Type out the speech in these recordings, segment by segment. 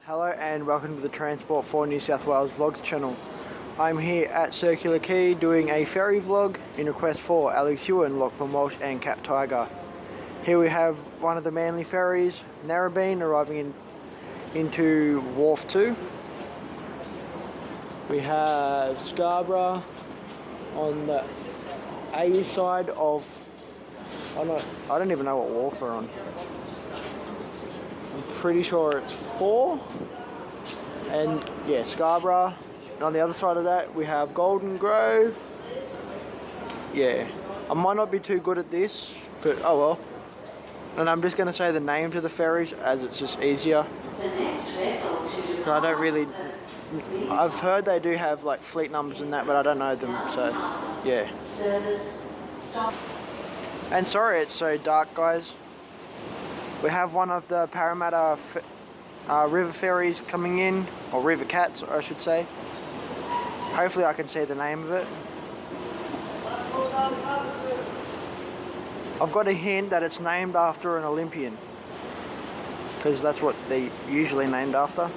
Hello and welcome to the Transport for New South Wales Vlogs channel. I'm here at Circular Quay doing a ferry vlog in request for Alex Ewan, Lachlan Walsh and Cap Tiger. Here we have one of the Manly ferries, Narrabeen, arriving into Wharf 2. We have Scarborough on the A side of, I don't even know what wharf we're on. I'm pretty sure it's 4. And yeah, Scarborough. And on the other side of that, we have Golden Grove. Yeah, I might not be too good at this, but oh well. And I'm just going to say the names of the ferries as it's just easier. I don't really... I've heard they do have like fleet numbers and that, but I don't know them, so yeah. And sorry it's so dark, guys. We have one of the Parramatta river ferries coming in, or river cats I should say. Hopefully I can see the name of it. I've got a hint that it's named after an Olympian, because that's what they're usually named after.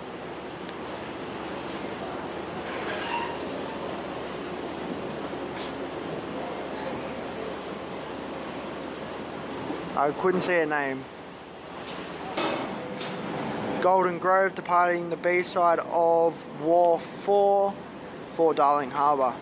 I couldn't see a name. Golden Grove departing the B side of Wharf 4 for Darling Harbour.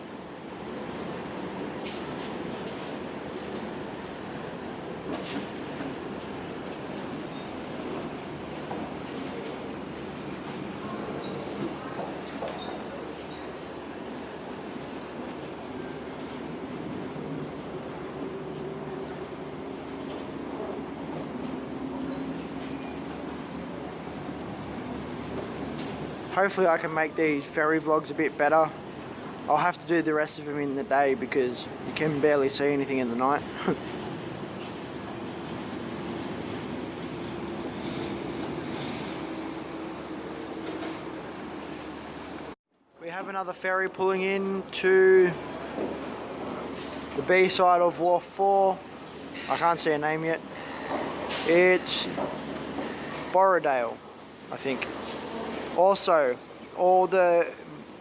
Hopefully I can make these ferry vlogs a bit better. I'll have to do the rest of them in the day because you can barely see anything in the night. We have another ferry pulling in to the B side of Wharf 4. I can't see a name yet. It's Borrowdale, I think. Also, all the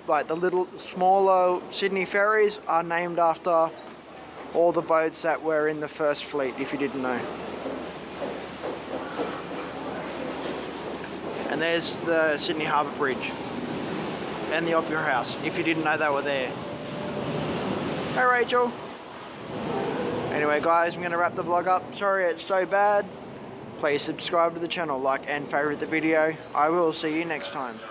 little smaller Sydney ferries are named after all the boats that were in the first fleet, if you didn't know. And there's the Sydney Harbour Bridge and the Opera House, if you didn't know they were there. Hey Rachel! Anyway guys, I'm going to wrap the vlog up. Sorry it's so bad. Please subscribe to the channel, like and favourite the video. I will see you next time.